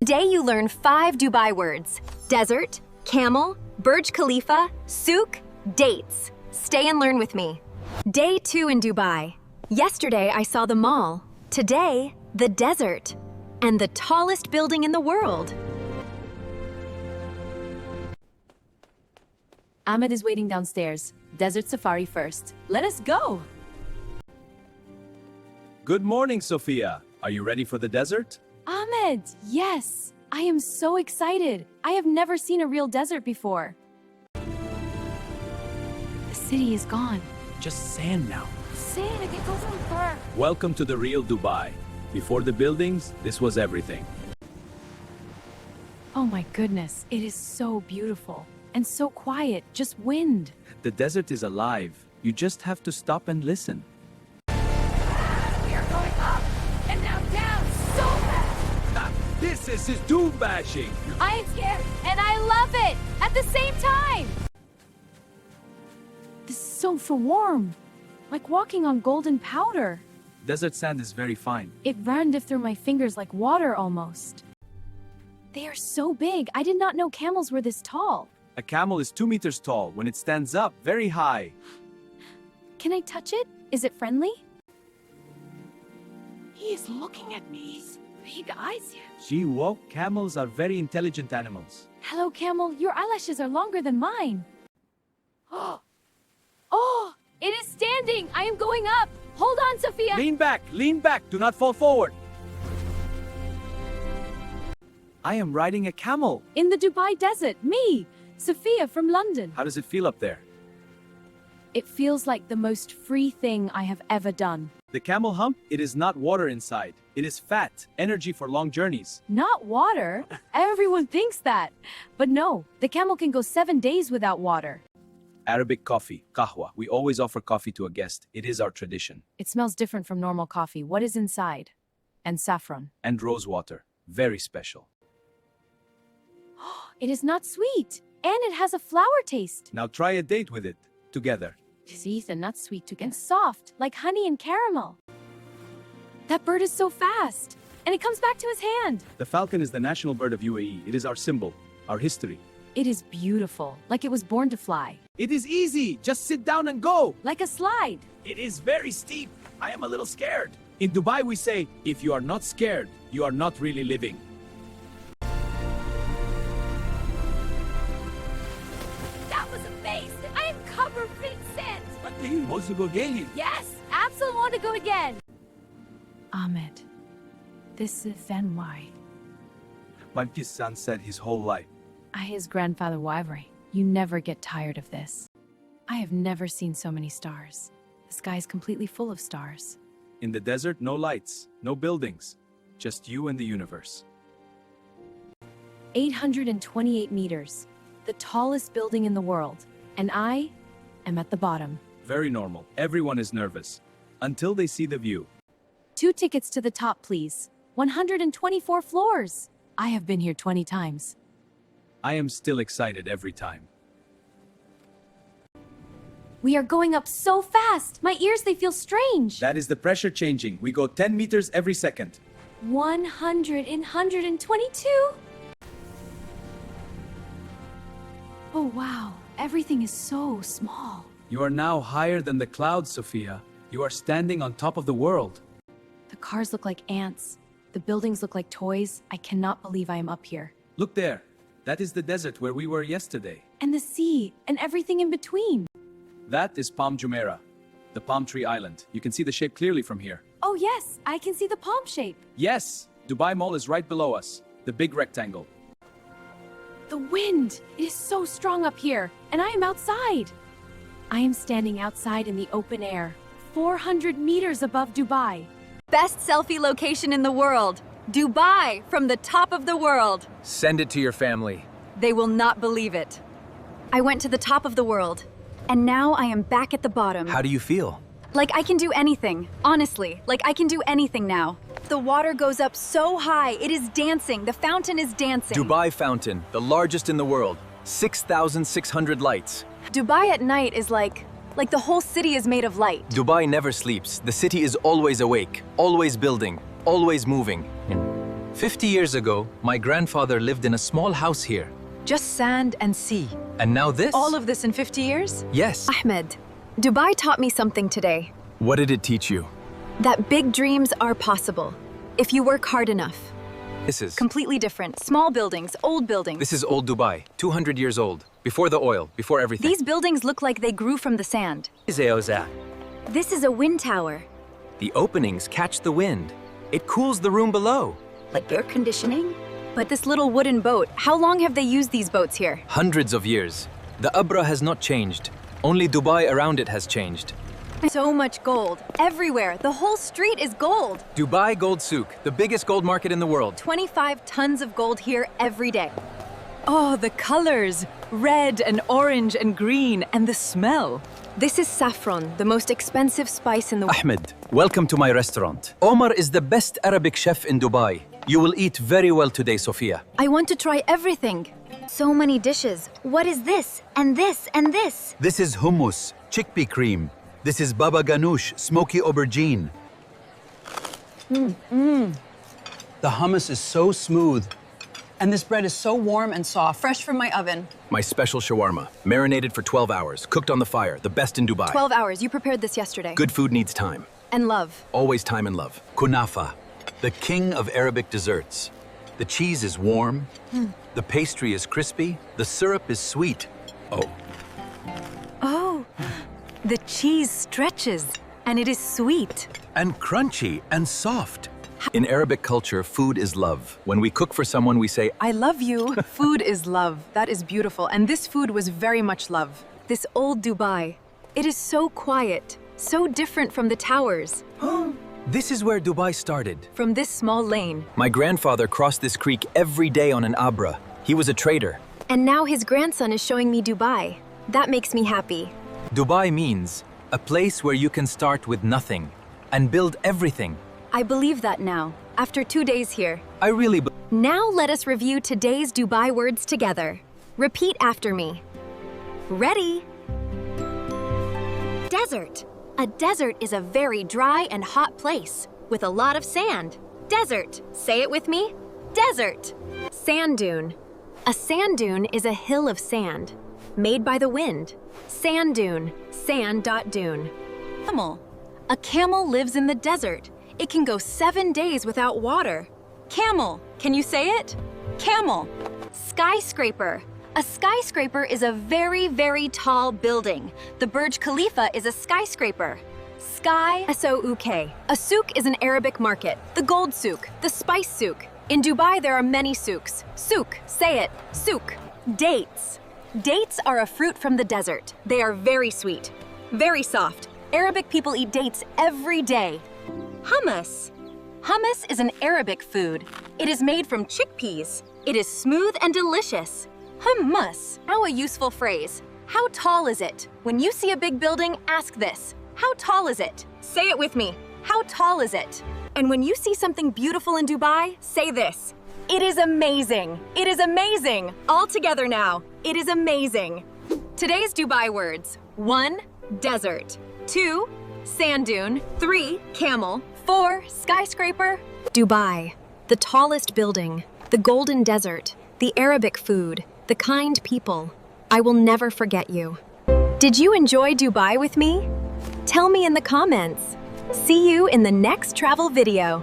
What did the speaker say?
Today you learn 5 Dubai words: desert, camel, Burj Khalifa, souk, dates. Stay and learn with me. Day 2 in Dubai. Yesterday I saw the mall. Today, the desert. And the tallest building in the world. Ahmed is waiting downstairs. Desert safari first. Let us go! Good morning, Sophia. Are you ready for the desert? Ahmed, yes! I am so excited. I have never seen a real desert before. The city is gone. Just sand now. Sand, I can go from far. Welcome to the real Dubai. Before the buildings, this was everything. Oh my goodness, it is so beautiful. And so quiet, just wind. The desert is alive. You just have to stop and listen. We are going up and now down so fast. This is dune bashing. I am scared and I love it at the same time. This is so warm, like walking on golden powder. Desert sand is very fine. It ran through my fingers like water almost. They are so big. I did not know camels were this tall. A camel is 2 meters tall when it stands up very high. Can I touch it? Is it friendly? He is looking at me. Big eyes. Gee, whoa, camels are very intelligent animals. Hello, camel. Your eyelashes are longer than mine. Oh, it is standing. I am going up. Hold on, Sophia. Lean back, do not fall forward. I am riding a camel. In the Dubai desert, me, Sophia from London. How does it feel up there? It feels like the most free thing I have ever done. The camel hump, it is not water inside. It is fat, energy for long journeys. Not water. Everyone thinks that. But no, the camel can go 7 days without water. Arabic coffee, kahwa. We always offer coffee to a guest. It is our tradition. It smells different from normal coffee. What is inside? And saffron. And rose water. Very special. It is not sweet. And it has a flower taste. Now try a date with it. Together. Sweet and not sweet together. And soft, like honey and caramel. That bird is so fast. And it comes back to his hand. The falcon is the national bird of UAE. It is our symbol, our history. It is beautiful, like it was born to fly. It is easy. Just sit down and go. Like a slide. It is very steep. I am a little scared. In Dubai, we say, if you are not scared, you are not really living. That was amazing. I am covered in sand. But you want to go again? Yes, absolutely want to go again. Ahmed, this is then why. My son said his whole life. His grandfather Ivory. You never get tired of this. I have never seen so many stars. The sky is completely full of stars. In the desert, no lights, no buildings. Just you and the universe. 828 meters. The tallest building in the world. And I am at the bottom. Very normal. Everyone is nervous. Until they see the view. 2 tickets to the top, please. 124 floors. I have been here 20 times. I am still excited every time. We are going up so fast. My ears, they feel strange. That is the pressure changing. We go 10 meters every second. 122. Oh, wow. Everything is so small. You are now higher than the clouds, Sophia. You are standing on top of the world. The cars look like ants. The buildings look like toys. I cannot believe I am up here. Look there. That is the desert where we were yesterday. And the sea, and everything in between. That is Palm Jumeirah, the palm tree island. You can see the shape clearly from here. Oh yes, I can see the palm shape. Yes, Dubai Mall is right below us. The big rectangle. The wind, it is so strong up here, and I am outside. I am standing outside in the open air, 400 meters above Dubai. Best selfie location in the world. Dubai, from the top of the world. Send it to your family. They will not believe it. I went to the top of the world, and now I am back at the bottom. How do you feel? Like I can do anything. Honestly, like I can do anything now. The water goes up so high, it is dancing. The fountain is dancing. Dubai Fountain, the largest in the world. 6,600 lights. Dubai at night is like the whole city is made of light. Dubai never sleeps. The city is always awake, always building, always moving. 50 years ago, my grandfather lived in a small house here. Just sand and sea. And now this? All of this in 50 years? Yes. Ahmed, Dubai taught me something today. What did it teach you? That big dreams are possible, if you work hard enough. This is Completely different. Small buildings, old buildings. This is old Dubai, 200 years old. Before the oil, before everything. These buildings look like they grew from the sand. This is a wind tower. The openings catch the wind. It cools the room below. Like air conditioning? But this little wooden boat, how long have they used these boats here? Hundreds of years. The Abra has not changed. Only Dubai around it has changed. So much gold. Everywhere. The whole street is gold. Dubai Gold Souk, the biggest gold market in the world. 25 tons of gold here every day. Oh, the colors! Red and orange and green, and the smell. This is saffron, the most expensive spice in the world. Ahmed, welcome to my restaurant. Omar is the best Arabic chef in Dubai. You will eat very well today, Sophia. I want to try everything. So many dishes. What is this? And this, and this. This is hummus, chickpea cream. This is baba ganoush, smoky aubergine. The hummus is so smooth. And this bread is so warm and soft, fresh from my oven. My special shawarma, marinated for 12 hours, cooked on the fire, the best in Dubai. 12 hours. You prepared this yesterday. Good food needs time. And love. Always time and love. Kunafa, the king of Arabic desserts. The cheese is warm, the pastry is crispy, the syrup is sweet. Oh, Oh, the cheese stretches, and it is sweet. and crunchy and soft. In Arabic culture, food is love. When we cook for someone, we say, I love you. Food is love. That is beautiful. And this food was very much love. This old Dubai. It is so quiet, so different from the towers, this is where Dubai started. from this small lane. My grandfather crossed this creek every day on an Abra. He was a trader. And now his grandson is showing me Dubai. That makes me happy. Dubai means a place where you can start with nothing and build everything. I believe that now, after 2 days here. I really Now let us review today's Dubai words together. Repeat after me. Ready? Desert. A desert is a very dry and hot place with a lot of sand. Desert. Say it with me. Desert. Sand dune. A sand dune is a hill of sand made by the wind. Sand dune. Sand.dune. Camel. A camel lives in the desert. It can go 7 days without water. Camel. Can you say it? Camel. Skyscraper. A skyscraper is a very, very tall building. The Burj Khalifa is a skyscraper. Sky, S-O-U-K. A souk is an Arabic market. The gold souk, the spice souk. In Dubai, there are many souks. Souk, say it, souk. Dates. Dates are a fruit from the desert. They are very sweet, very soft. Arabic people eat dates every day. Hummus. Hummus is an Arabic food. It is made from chickpeas. It is smooth and delicious. Hummus. Now a useful phrase. How tall is it? When you see a big building, ask this. How tall is it? Say it with me. How tall is it? And when you see something beautiful in Dubai, say this. It is amazing. It is amazing. All together now. It is amazing. Today's Dubai words. 1. Desert. 2. Sand dune. 3. Camel. 4. Skyscraper. Dubai. The tallest building. The golden desert. The Arabic food. The kind people. I will never forget you. Did you enjoy Dubai with me? Tell me in the comments. See you in the next travel video.